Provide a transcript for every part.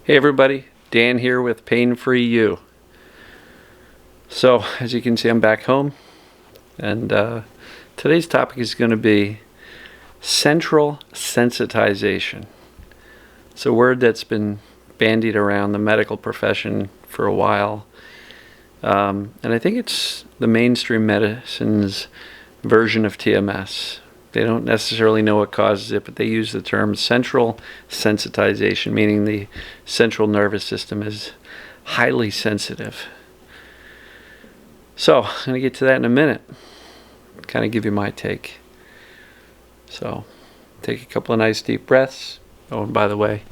Hey everybody, Dan here with Pain Free You. So, as you can see, I'm back home, and today's topic is going to be central sensitization. It's a word that's been bandied around the medical profession for a while, and I think it's the mainstream medicine's version of TMS. They don't necessarily know what causes it, but they use the term central sensitization, meaning the central nervous system is highly sensitive. So, I'm going to get to that in a minute. Kind of give you my take. So, take a couple of nice deep breaths. Oh, and by the way,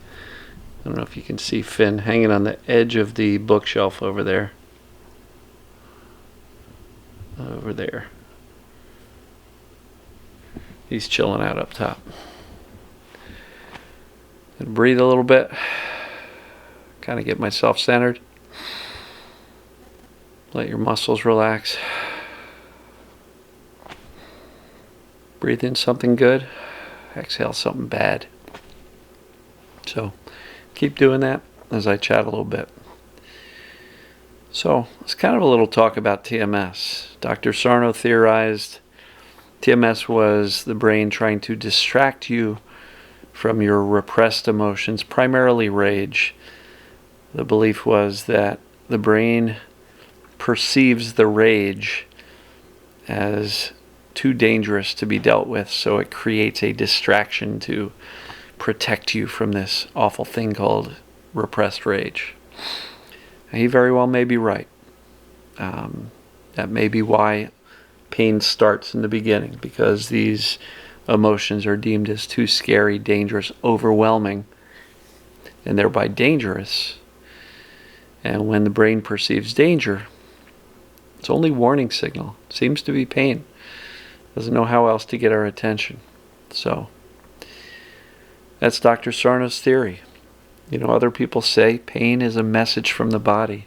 I don't know if you can see Finn hanging on the edge of the bookshelf over there. Over there. He's chilling out up top. And breathe a little bit. Kind of get myself centered. Let your muscles relax. Breathe in something good. Exhale something bad. So keep doing that as I chat a little bit. So it's kind of a little talk about TMS. Dr. Sarno theorized TMS was the brain trying to distract you from your repressed emotions, primarily rage. The belief was that the brain perceives the rage as too dangerous to be dealt with, so it creates a distraction to protect you from this awful thing called repressed rage. And he very well may be right. That may be why pain starts in the beginning, because these emotions are deemed as too scary, dangerous, overwhelming, and thereby dangerous. And when the brain perceives danger, its only warning signal seems to be pain. Doesn't know how else to get our attention. So that's Dr. Sarno's theory. Other people say pain is a message from the body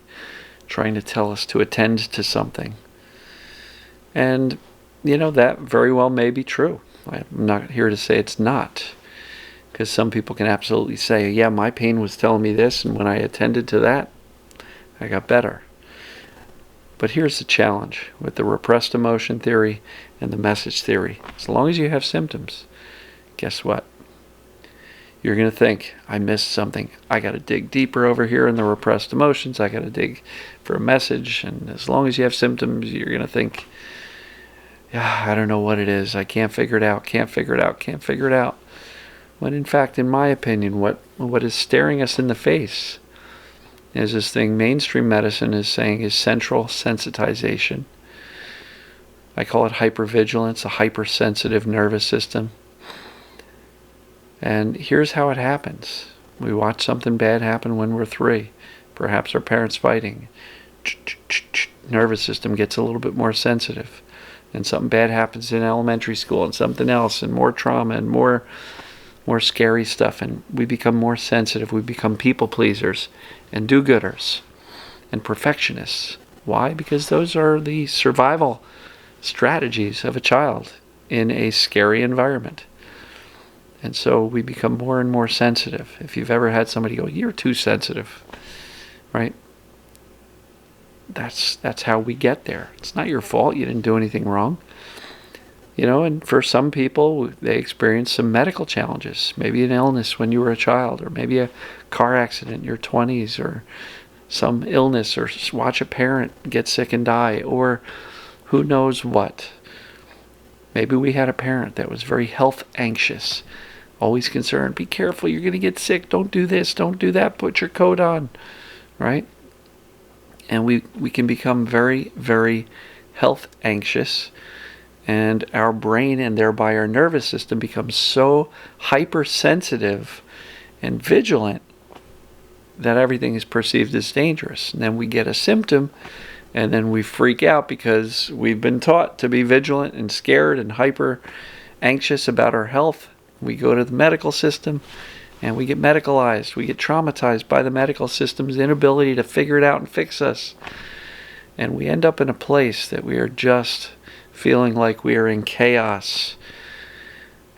trying to tell us to attend to something. And, that very well may be true. I'm not here to say it's not. Because some people can absolutely say, yeah, my pain was telling me this, and when I attended to that, I got better. But here's the challenge with the repressed emotion theory and the message theory. As long as you have symptoms, guess what? You're going to think, I missed something. I got to dig deeper over here in the repressed emotions. I got to dig for a message. And as long as you have symptoms, you're going to think, yeah, I don't know what it is. I can't figure it out. Can't figure it out. Can't figure it out. When in fact, in my opinion, what is staring us in the face is this thing mainstream medicine is saying is central sensitization. I call it hypervigilance, a hypersensitive nervous system. And here's how it happens. We watch something bad happen when we're 3. Perhaps our parents fighting. Nervous system gets a little bit more sensitive. And something bad happens in elementary school and something else and more trauma and more scary stuff. And we become more sensitive. We become people pleasers and do-gooders and perfectionists. Why? Because those are the survival strategies of a child in a scary environment. And so we become more and more sensitive. If you've ever had somebody go, you're too sensitive, right? That's how we get there. It's not your fault. You didn't do anything wrong. And for some people, they experience some medical challenges. Maybe an illness when you were a child, or maybe a car accident in your 20s, or some illness, or watch a parent get sick and die, or who knows what. Maybe we had a parent that was very health anxious, always concerned, be careful, you're going to get sick, don't do this, don't do that, put your coat on, right? And we can become very, very health anxious, and our brain and thereby our nervous system becomes so hypersensitive and vigilant that everything is perceived as dangerous. And then we get a symptom, and then we freak out because we've been taught to be vigilant and scared and hyper anxious about our health. We go to the medical system and we get medicalized. We get traumatized by the medical system's inability to figure it out and fix us. And we end up in a place that we are just feeling like we are in chaos.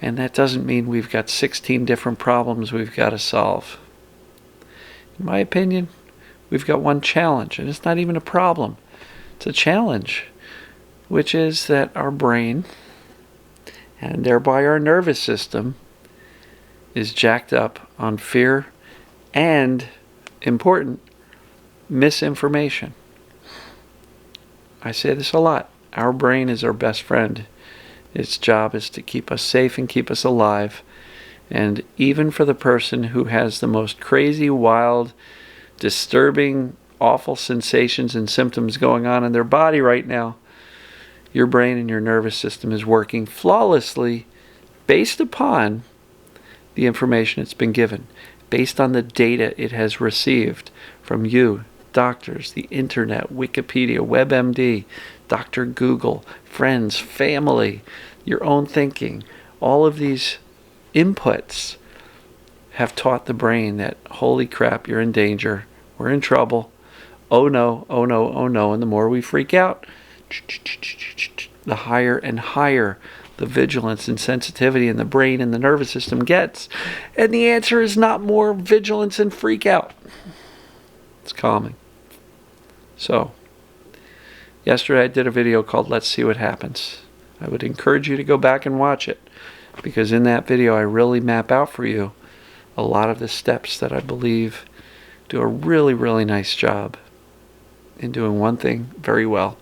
And that doesn't mean we've got 16 different problems we've got to solve. In my opinion, we've got one challenge, and it's not even a problem. It's a challenge, which is that our brain, and thereby our nervous system, is jacked up on fear and, important, misinformation. I say this a lot. Our brain is our best friend. Its job is to keep us safe and keep us alive. And even for the person who has the most crazy, wild, disturbing, awful sensations and symptoms going on in their body right now, your brain and your nervous system is working flawlessly based upon the information it's been given, based on the data it has received from you, doctors, the internet, Wikipedia, WebMD, Dr. Google, friends, family, your own thinking. All of these inputs have taught the brain that, holy crap, you're in danger, we're in trouble, oh no, oh no, oh no. And the more we freak out, the higher and higher the vigilance and sensitivity in the brain and the nervous system gets. And the answer is not more vigilance and freak out. It's calming. So, yesterday I did a video called Let's See What Happens. I would encourage you to go back and watch it, because in that video I really map out for you a lot of the steps that I believe do a really, really nice job in doing one thing very well: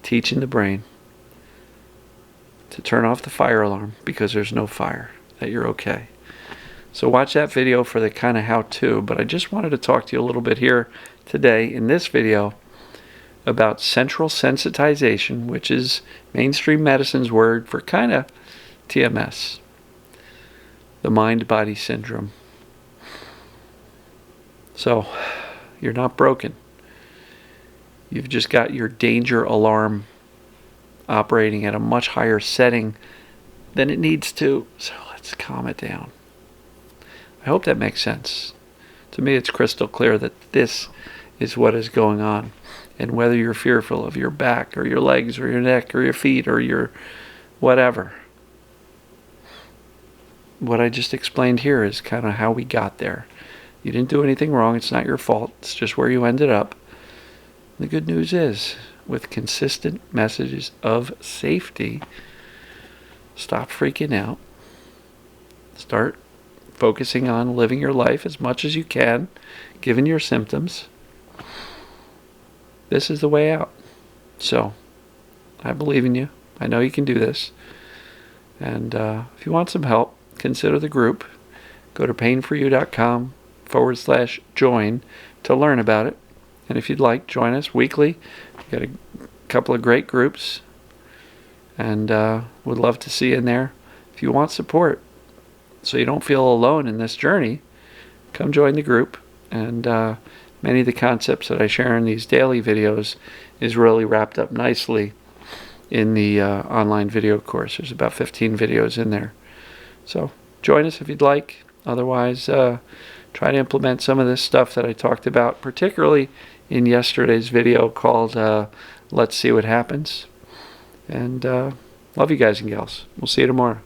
teaching the brain to turn off the fire alarm because there's no fire, that you're okay. So watch that video for the kind of how-to, but I just wanted to talk to you a little bit here today in this video about central sensitization, which is mainstream medicine's word for kind of TMS, the mind-body syndrome. So, you're not broken. You've just got your danger alarm operating at a much higher setting than it needs to. So let's calm it down. I hope that makes sense. To me, it's crystal clear that this is what is going on. And whether you're fearful of your back or your legs or your neck or your feet or your whatever, what I just explained here is kind of how we got there. You didn't do anything wrong. It's not your fault. It's just where you ended up. The good news is, with consistent messages of safety, stop freaking out. Start focusing on living your life as much as you can, given your symptoms. This is the way out. So, I believe in you. I know you can do this. And if you want some help, consider the group. Go to painforyou.com/join to learn about it. And if you'd like, join us weekly. We've got a couple of great groups, and would love to see you in there. If you want support so you don't feel alone in this journey, come join the group. And many of the concepts that I share in these daily videos is really wrapped up nicely in the online video course. There's about 15 videos in there. So join us if you'd like. Otherwise, try to implement some of this stuff that I talked about, particularly in yesterday's video called Let's See What Happens. And love you guys and gals. We'll see you tomorrow.